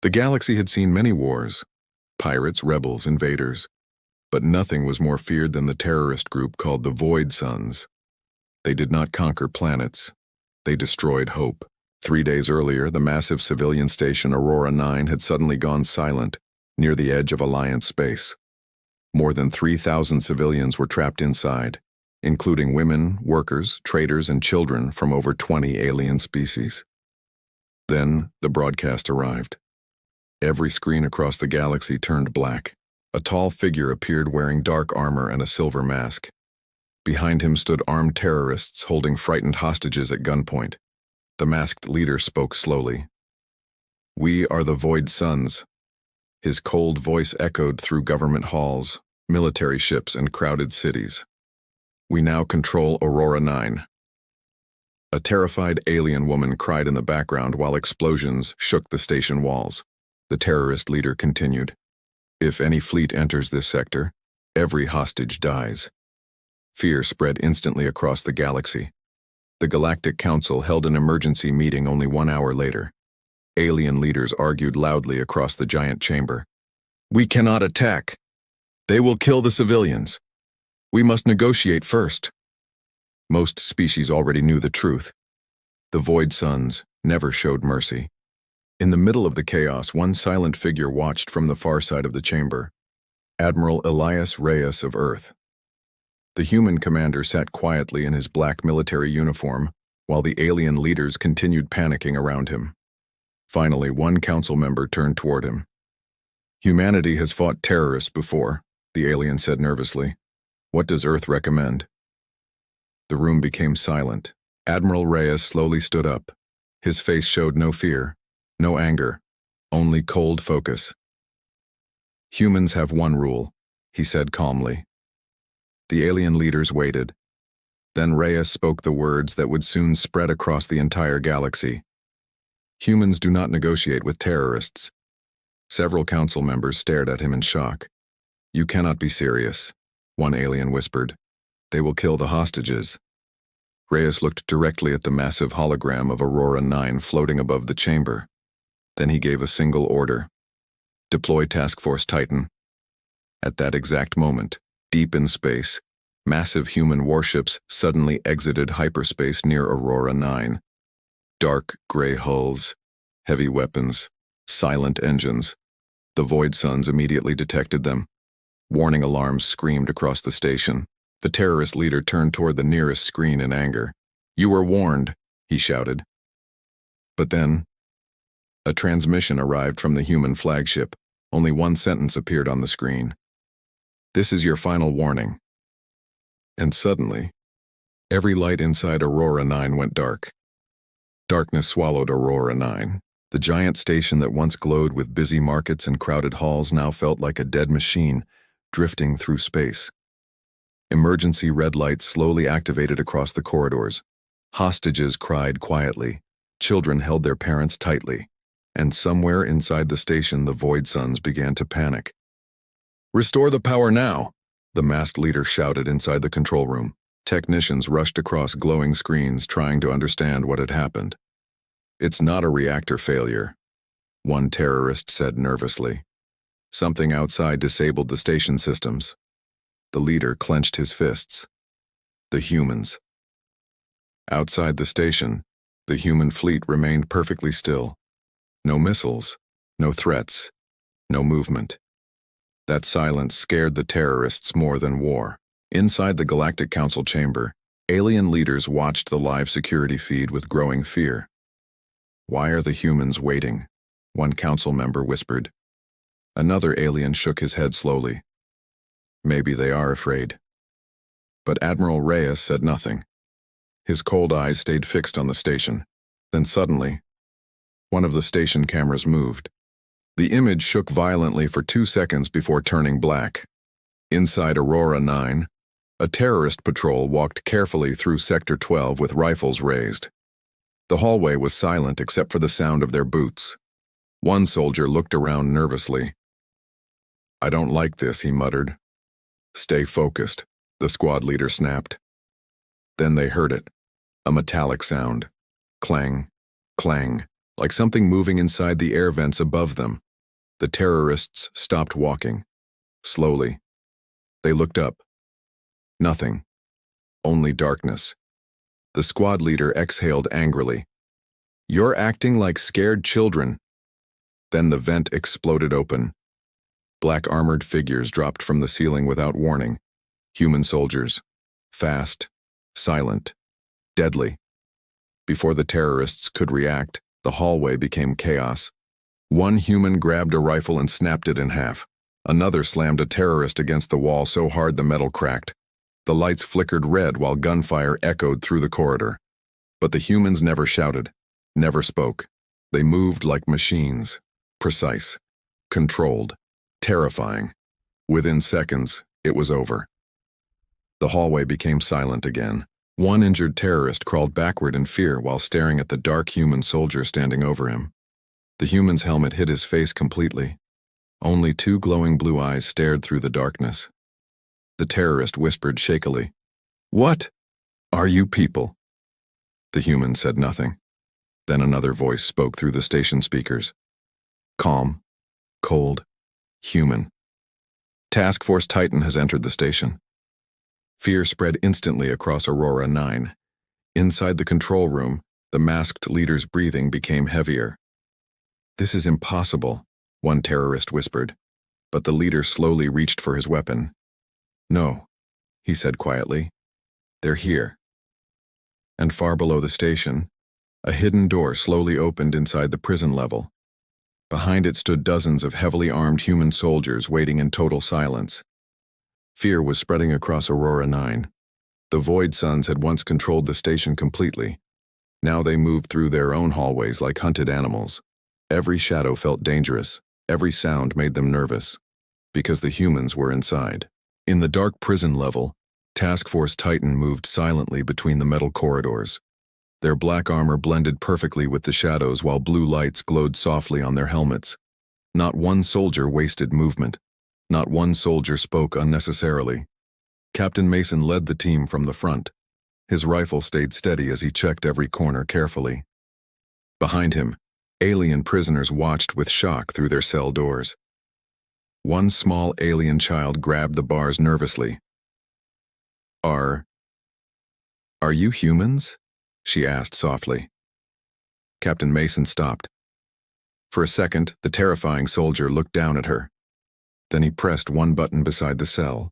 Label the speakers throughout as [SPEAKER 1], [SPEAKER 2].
[SPEAKER 1] The galaxy had seen many wars, pirates, rebels, invaders, but nothing was more feared than the terrorist group called the Void Sons. They did not conquer planets. They destroyed hope. 3 days earlier, the massive civilian station Aurora 9 had suddenly gone silent near the edge of Alliance space. More than 3,000 civilians were trapped inside, including women, workers, traders, and children from over 20 alien species. Then, the broadcast arrived. Every screen across the galaxy turned black. A tall figure appeared wearing dark armor and a silver mask. Behind him stood armed terrorists holding frightened hostages at gunpoint. The masked leader spoke slowly. "We are the Void Sons." His cold voice echoed through government halls, military ships, and crowded cities. "We now control Aurora 9. A terrified alien woman cried in the background while explosions shook the station walls. The terrorist leader continued. "If any fleet enters this sector, every hostage dies." Fear spread instantly across the galaxy. The Galactic Council held an emergency meeting only 1 hour later. Alien leaders argued loudly across the giant chamber. "We cannot attack. They will kill the civilians. We must negotiate first." Most species already knew the truth. The Void Sons never showed mercy. In the middle of the chaos, one silent figure watched from the far side of the chamber. Admiral Elias Reyes of Earth. The human commander sat quietly in his black military uniform, while the alien leaders continued panicking around him. Finally, one council member turned toward him. "Humanity has fought terrorists before," the alien said nervously. "What does Earth recommend?" The room became silent. Admiral Reyes slowly stood up. His face showed no fear, no anger, only cold focus. "Humans have one rule," he said calmly. The alien leaders waited. Then Reyes spoke the words that would soon spread across the entire galaxy. "Humans do not negotiate with terrorists." Several council members stared at him in shock. "You cannot be serious," one alien whispered. "They will kill the hostages." Reyes looked directly at the massive hologram of Aurora 9 floating above the chamber. Then he gave a single order. "Deploy Task Force Titan." At that exact moment, deep in space, massive human warships suddenly exited hyperspace near Aurora 9. Dark, gray hulls, heavy weapons, silent engines. The Void Sons immediately detected them. Warning alarms screamed across the station. The terrorist leader turned toward the nearest screen in anger. "You were warned," he shouted. But then, a transmission arrived from the human flagship. Only one sentence appeared on the screen. "This is your final warning." And suddenly, every light inside Aurora 9 went dark. Darkness swallowed Aurora 9. The giant station that once glowed with busy markets and crowded halls now felt like a dead machine, drifting through space. Emergency red lights slowly activated across the corridors. Hostages cried quietly. Children held their parents tightly. And somewhere inside the station, the Void Sons began to panic. "Restore the power now," the masked leader shouted inside the control room. Technicians rushed across glowing screens trying to understand what had happened. "It's not a reactor failure," one terrorist said nervously. "Something outside disabled the station systems." The leader clenched his fists. The humans. Outside the station, the human fleet remained perfectly still. No missiles, no threats, no movement. That silence scared the terrorists more than war. Inside the Galactic Council chamber, alien leaders watched the live security feed with growing fear. "Why are the humans waiting?" one council member whispered. Another alien shook his head slowly. "Maybe they are afraid." But Admiral Reyes said nothing. His cold eyes stayed fixed on the station. Then suddenly, one of the station cameras moved. The image shook violently for 2 seconds before turning black. Inside Aurora 9, a terrorist patrol walked carefully through Sector 12 with rifles raised. The hallway was silent except for the sound of their boots. One soldier looked around nervously. "I don't like this," he muttered. "Stay focused," the squad leader snapped. Then they heard it, a metallic sound. Clang, clang, like something moving inside the air vents above them. The terrorists stopped walking. Slowly. They looked up. Nothing. Only darkness. The squad leader exhaled angrily. "You're acting like scared children." Then the vent exploded open. Black armored figures dropped from the ceiling without warning. Human soldiers. Fast. Silent. Deadly. Before the terrorists could react, the hallway became chaos. One human grabbed a rifle and snapped it in half. Another slammed a terrorist against the wall so hard the metal cracked. The lights flickered red while gunfire echoed through the corridor. But the humans never shouted, never spoke. They moved like machines. Precise. Controlled. Terrifying. Within seconds, it was over. The hallway became silent again. One injured terrorist crawled backward in fear while staring at the dark human soldier standing over him. The human's helmet hid his face completely. Only two glowing blue eyes stared through the darkness. The terrorist whispered shakily, "What are you people?" The human said nothing. Then another voice spoke through the station speakers. Calm, cold, human. "Task Force Titan has entered the station." Fear spread instantly across Aurora 9. Inside the control room, the masked leader's breathing became heavier. "This is impossible," one terrorist whispered, but the leader slowly reached for his weapon. "No," he said quietly. "They're here." And far below the station, a hidden door slowly opened inside the prison level. Behind it stood dozens of heavily armed human soldiers waiting in total silence. Fear was spreading across Aurora 9. The Void Sons had once controlled the station completely. Now they moved through their own hallways like hunted animals. Every shadow felt dangerous. Every sound made them nervous. Because the humans were inside. In the dark prison level, Task Force Titan moved silently between the metal corridors. Their black armor blended perfectly with the shadows while blue lights glowed softly on their helmets. Not one soldier wasted movement. Not one soldier spoke unnecessarily. Captain Mason led the team from the front. His rifle stayed steady as he checked every corner carefully. Behind him, alien prisoners watched with shock through their cell doors. One small alien child grabbed the bars nervously. Are you humans?" she asked softly. Captain Mason stopped. For a second, the terrifying soldier looked down at her. Then he pressed one button beside the cell.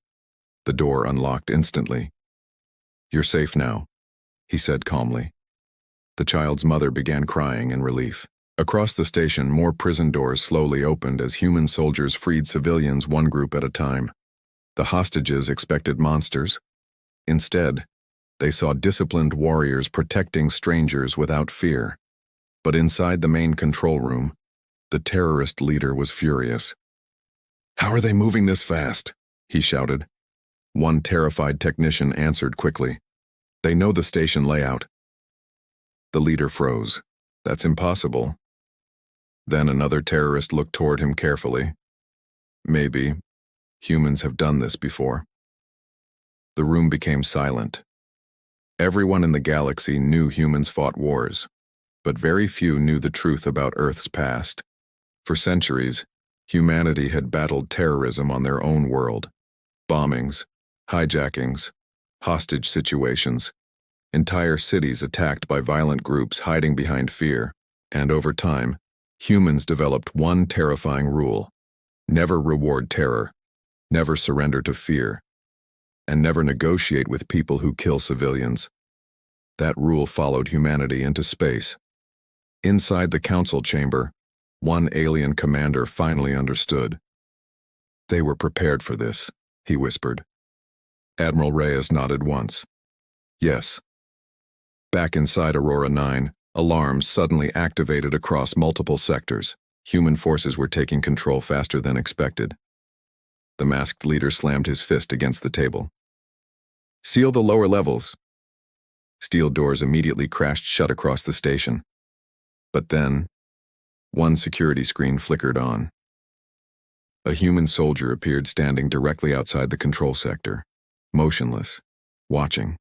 [SPEAKER 1] The door unlocked instantly. "You're safe now," he said calmly. The child's mother began crying in relief. Across the station, more prison doors slowly opened as human soldiers freed civilians one group at a time. The hostages expected monsters. Instead, they saw disciplined warriors protecting strangers without fear. But inside the main control room, the terrorist leader was furious. "How are they moving this fast?" he shouted. One terrified technician answered quickly. "They know the station layout." The leader froze. "That's impossible." Then another terrorist looked toward him carefully. "Maybe. Humans have done this before." The room became silent. Everyone in the galaxy knew humans fought wars, but very few knew the truth about Earth's past. For centuries, humanity had battled terrorism on their own world. Bombings, hijackings, hostage situations, entire cities attacked by violent groups hiding behind fear. And over time, humans developed one terrifying rule: never reward terror, never surrender to fear, and never negotiate with people who kill civilians. That rule followed humanity into space. Inside the council chamber, one alien commander finally understood. "They were prepared for this," he whispered. Admiral Reyes nodded once. "Yes." Back inside Aurora 9, alarms suddenly activated across multiple sectors. Human forces were taking control faster than expected. The masked leader slammed his fist against the table. "Seal the lower levels." Steel doors immediately crashed shut across the station. But then, one security screen flickered on. A human soldier appeared standing directly outside the control sector, motionless, watching.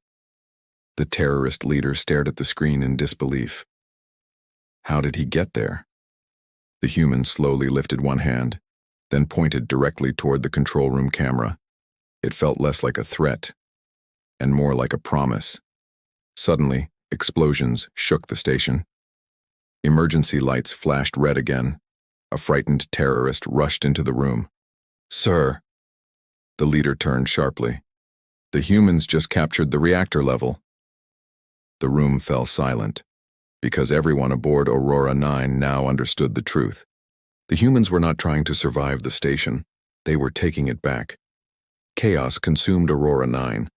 [SPEAKER 1] The terrorist leader stared at the screen in disbelief. How did he get there? The human slowly lifted one hand, then pointed directly toward the control room camera. It felt less like a threat and more like a promise. Suddenly, explosions shook the station. Emergency lights flashed red again. A frightened terrorist rushed into the room. "Sir," the leader turned sharply. "The humans just captured the reactor level." The room fell silent, because everyone aboard Aurora 9 now understood the truth. The humans were not trying to survive the station. They were taking it back. Chaos consumed Aurora 9.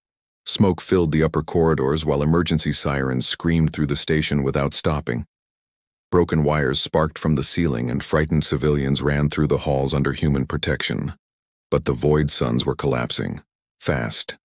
[SPEAKER 1] Smoke filled the upper corridors while emergency sirens screamed through the station without stopping. Broken wires sparked from the ceiling and frightened civilians ran through the halls under human protection. But the void suns were collapsing, fast.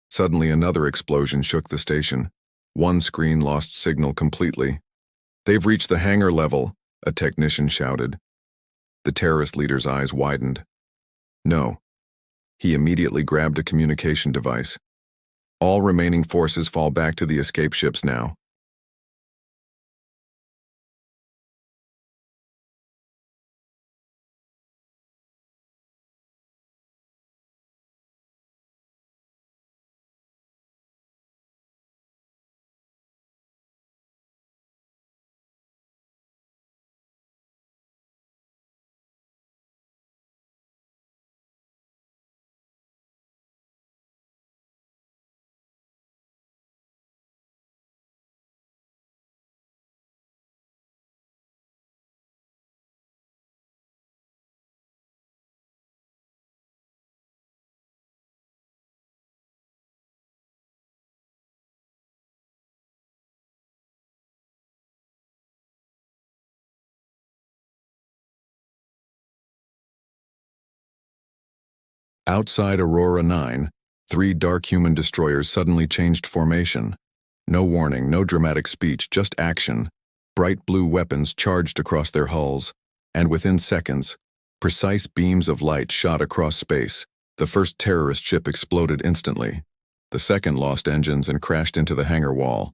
[SPEAKER 1] Suddenly another explosion shook the station. One screen lost signal completely. "They've reached the hangar level," a technician shouted. The terrorist leader's eyes widened. "No." He immediately grabbed a communication device. "All remaining forces fall back to the escape ships now." Outside Aurora 9, 3 dark human destroyers suddenly changed formation. No warning, no dramatic speech, just action. Bright blue weapons charged across their hulls, and within seconds, precise beams of light shot across space. The first terrorist ship exploded instantly. The second lost engines and crashed into the hangar wall.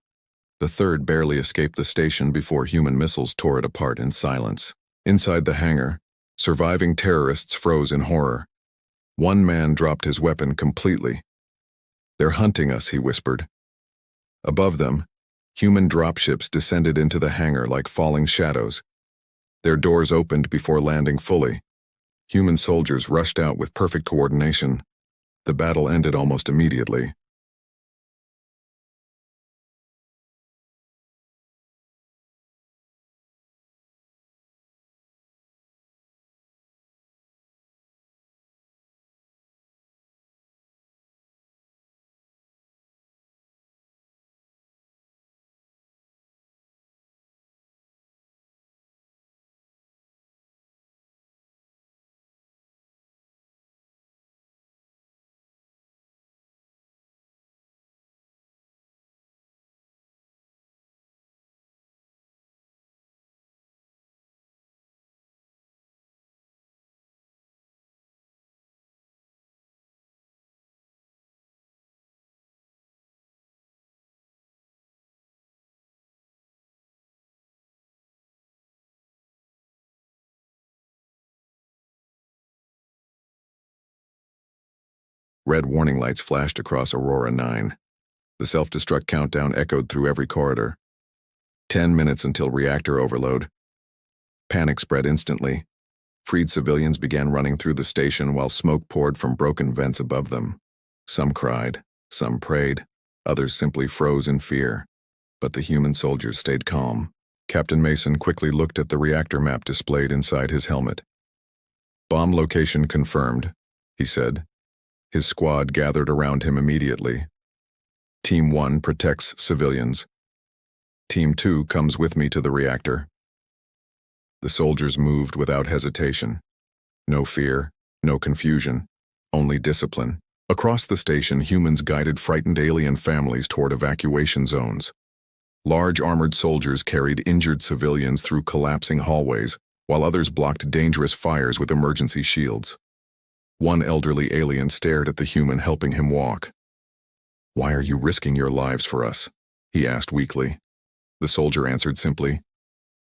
[SPEAKER 1] The third barely escaped the station before human missiles tore it apart in silence. Inside the hangar, surviving terrorists froze in horror. One man dropped his weapon completely. "They're hunting us," he whispered. Above them, human dropships descended into the hangar like falling shadows. Their doors opened before landing fully. Human soldiers rushed out with perfect coordination. The battle ended almost immediately. Red warning lights flashed across Aurora 9. The self-destruct countdown echoed through every corridor. 10 minutes until reactor overload. Panic spread instantly. Freed civilians began running through the station while smoke poured from broken vents above them. Some cried, some prayed, others simply froze in fear. But the human soldiers stayed calm. Captain Mason quickly looked at the reactor map displayed inside his helmet. "Bomb location confirmed," he said. His squad gathered around him immediately. "Team 1 protects civilians. Team 2 comes with me to the reactor." The soldiers moved without hesitation. No fear, no confusion, only discipline. Across the station, humans guided frightened alien families toward evacuation zones. Large armored soldiers carried injured civilians through collapsing hallways, while others blocked dangerous fires with emergency shields. One elderly alien stared at the human helping him walk. "Why are you risking your lives for us?" he asked weakly. The soldier answered simply,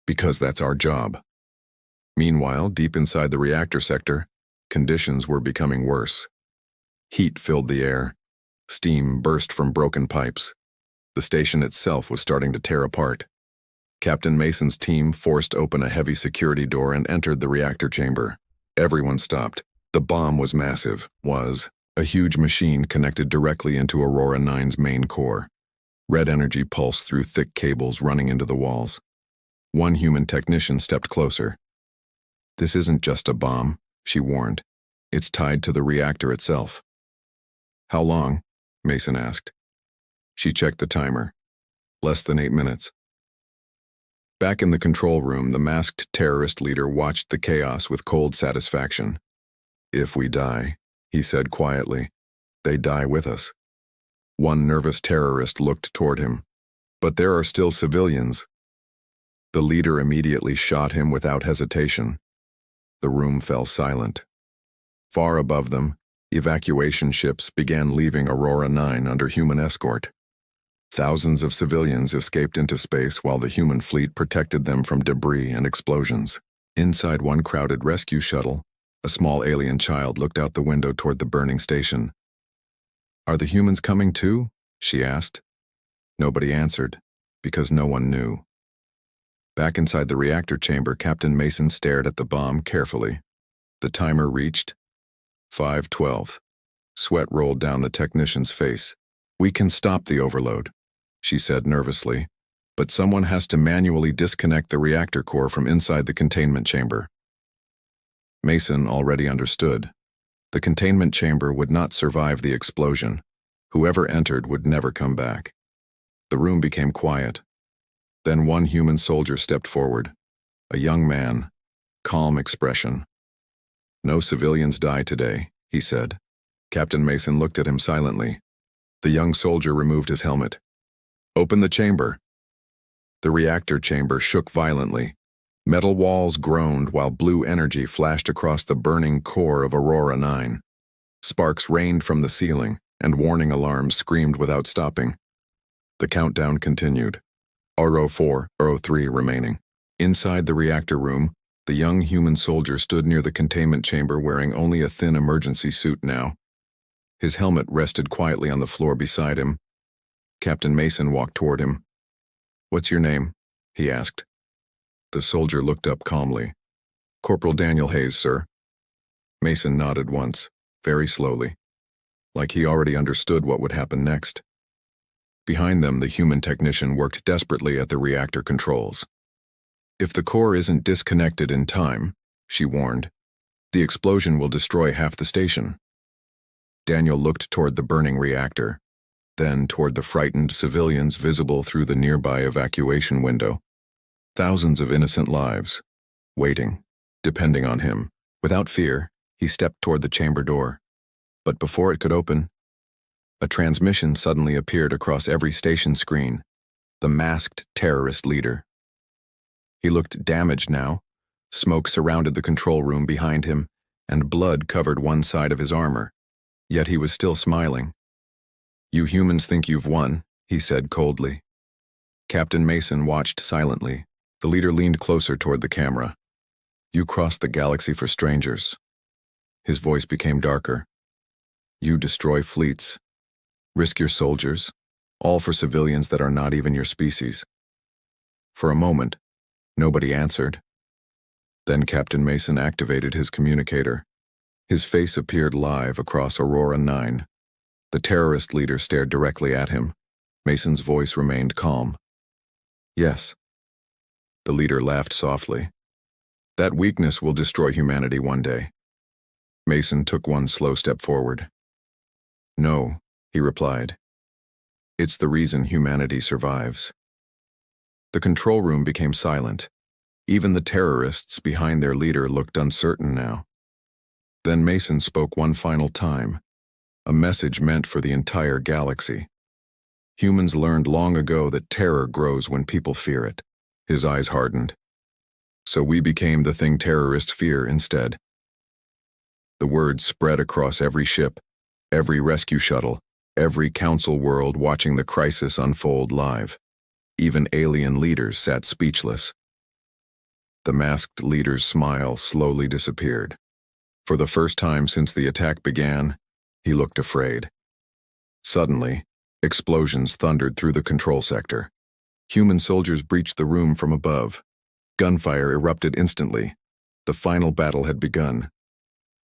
[SPEAKER 1] "Because that's our job." Meanwhile, deep inside the reactor sector, conditions were becoming worse. Heat filled the air. Steam burst from broken pipes. The station itself was starting to tear apart. Captain Mason's team forced open a heavy security door and entered the reactor chamber. Everyone stopped. The bomb was massive, a huge machine connected directly into Aurora 9's main core. Red energy pulsed through thick cables running into the walls. One human technician stepped closer. "This isn't just a bomb," she warned. "It's tied to the reactor itself." "How long?" Mason asked. She checked the timer. Less than 8 minutes. Back in the control room, the masked terrorist leader watched the chaos with cold satisfaction. "If we die," he said quietly, "they die with us." One nervous terrorist looked toward him. "But there are still civilians." The leader immediately shot him without hesitation. The room fell silent. Far above them, evacuation ships began leaving Aurora 9 under human escort. Thousands of civilians escaped into space while the human fleet protected them from debris and explosions. Inside one crowded rescue shuttle, a small alien child looked out the window toward the burning station. "Are the humans coming too?" she asked. Nobody answered, because no one knew. Back inside the reactor chamber, Captain Mason stared at the bomb carefully. The timer reached 5:12. Sweat rolled down the technician's face. "We can stop the overload," she said nervously, "but someone has to manually disconnect the reactor core from inside the containment chamber." Mason already understood. The containment chamber would not survive the explosion. Whoever entered would never come back. The room became quiet. Then one human soldier stepped forward. A young man, calm expression. "No civilians die today," he said. Captain Mason looked at him silently. The young soldier removed his helmet. "Open the chamber." The reactor chamber shook violently. Metal walls groaned while blue energy flashed across the burning core of Aurora 9. Sparks rained from the ceiling, and warning alarms screamed without stopping. The countdown continued. Auro 4, Auro 3 remaining. Inside the reactor room, the young human soldier stood near the containment chamber wearing only a thin emergency suit now. His helmet rested quietly on the floor beside him. Captain Mason walked toward him. "What's your name?" he asked. The soldier looked up calmly. "Corporal Daniel Hayes, sir." Mason nodded once, very slowly, like he already understood what would happen next. Behind them, the human technician worked desperately at the reactor controls. "If the core isn't disconnected in time," she warned, "the explosion will destroy half the station." Daniel looked toward the burning reactor, then toward the frightened civilians visible through the nearby evacuation window. Thousands of innocent lives, waiting, depending on him. Without fear, he stepped toward the chamber door. But before it could open, a transmission suddenly appeared across every station screen. The masked terrorist leader. He looked damaged now. Smoke surrounded the control room behind him, and blood covered one side of his armor. Yet he was still smiling. "You humans think you've won," he said coldly. Captain Mason watched silently. The leader leaned closer toward the camera. "You crossed the galaxy for strangers." His voice became darker. "You destroy fleets, risk your soldiers, all for civilians that are not even your species." For a moment, nobody answered. Then Captain Mason activated his communicator. His face appeared live across Aurora 9. The terrorist leader stared directly at him. Mason's voice remained calm. "Yes." The leader laughed softly. "That weakness will destroy humanity one day." Mason took one slow step forward. "No," he replied. "It's the reason humanity survives." The control room became silent. Even the terrorists behind their leader looked uncertain now. Then Mason spoke one final time, a message meant for the entire galaxy. Humans learned long ago that terror grows when people fear it. His eyes hardened. So we became the thing terrorists fear instead. The word spread across every ship, every rescue shuttle, every council world watching the crisis unfold live. Even alien leaders sat speechless. The masked leader's smile slowly disappeared. For the first time since the attack began, he looked afraid. Suddenly, explosions thundered through the control sector. Human soldiers breached the room from above. Gunfire erupted instantly. The final battle had begun.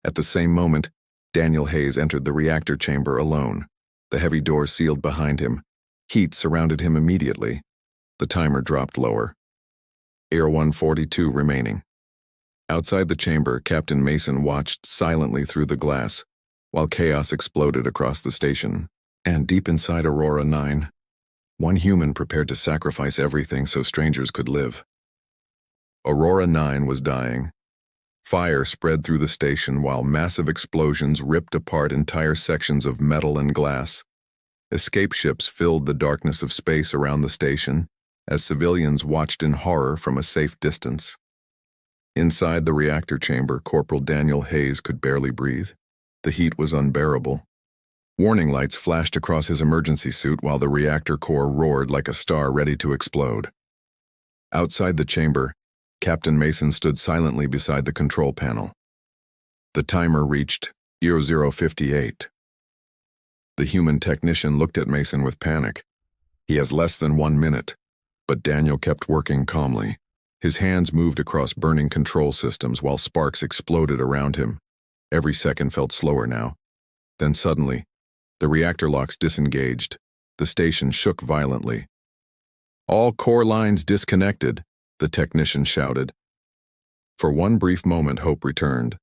[SPEAKER 1] At the same moment, Daniel Hayes entered the reactor chamber alone. The heavy door sealed behind him. Heat surrounded him immediately. The timer dropped lower. Air 142 remaining. Outside the chamber, Captain Mason watched silently through the glass, while chaos exploded across the station. And deep inside Aurora 9, one human prepared to sacrifice everything so strangers could live. Aurora 9 was dying. Fire spread through the station while massive explosions ripped apart entire sections of metal and glass. Escape ships filled the darkness of space around the station as civilians watched in horror from a safe distance. Inside the reactor chamber, Corporal Daniel Hayes could barely breathe. The heat was unbearable. Warning lights flashed across his emergency suit while the reactor core roared like a star ready to explode. Outside the chamber, Captain Mason stood silently beside the control panel. The timer reached 00:58. The human technician looked at Mason with panic. He has less than 1 minute, but Daniel kept working calmly. His hands moved across burning control systems while sparks exploded around him. Every second felt slower now. Then suddenly, the reactor locks disengaged. The station shook violently. "All core lines disconnected," the technician shouted. For one brief moment, hope returned.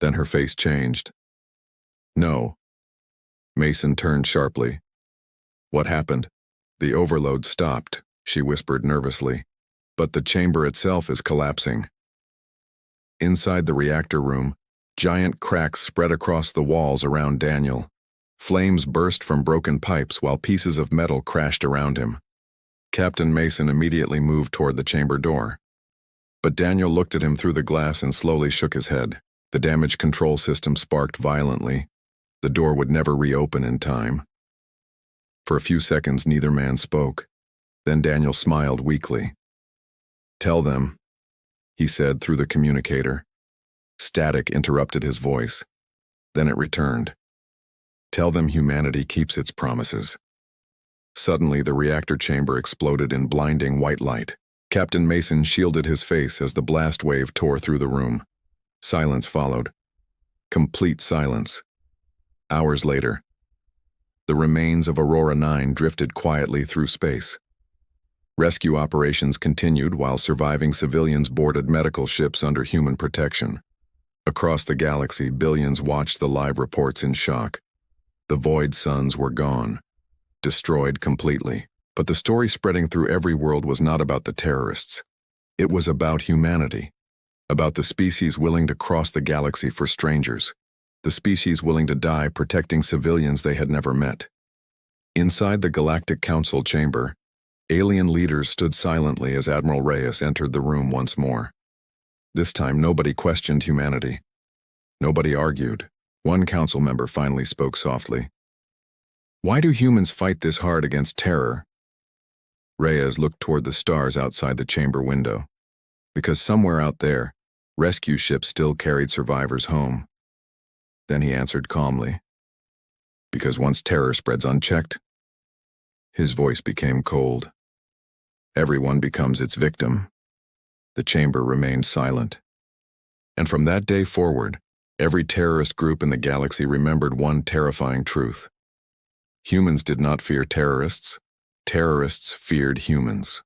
[SPEAKER 1] Then her face changed. "No." Mason turned sharply. "What happened?" "The overload stopped," she whispered nervously. "But the chamber itself is collapsing." Inside the reactor room, giant cracks spread across the walls around Daniel. Flames burst from broken pipes while pieces of metal crashed around him. Captain Mason immediately moved toward the chamber door. But Daniel looked at him through the glass and slowly shook his head. The damaged control system sparked violently. The door would never reopen in time. For a few seconds, neither man spoke. Then Daniel smiled weakly. "Tell them," he said through the communicator. Static interrupted his voice. Then it returned. "Tell them humanity keeps its promises." Suddenly, the reactor chamber exploded in blinding white light. Captain Mason shielded his face as the blast wave tore through the room. Silence followed. Complete silence. Hours later, the remains of Aurora 9 drifted quietly through space. Rescue operations continued while surviving civilians boarded medical ships under human protection. Across the galaxy, billions watched the live reports in shock. The Void Suns were gone, destroyed completely. But the story spreading through every world was not about the terrorists. It was about humanity, about the species willing to cross the galaxy for strangers, the species willing to die protecting civilians they had never met. Inside the Galactic Council chamber, alien leaders stood silently as Admiral Reyes entered the room once more. This time, nobody questioned humanity. Nobody argued. One council member finally spoke softly. "Why do humans fight this hard against terror?" Reyes looked toward the stars outside the chamber window. "Because somewhere out there, rescue ships still carried survivors home." Then he answered calmly. "Because once terror spreads unchecked," his voice became cold, "everyone becomes its victim." The chamber remained silent. And from that day forward, every terrorist group in the galaxy remembered one terrifying truth. Humans did not fear terrorists. Terrorists feared humans.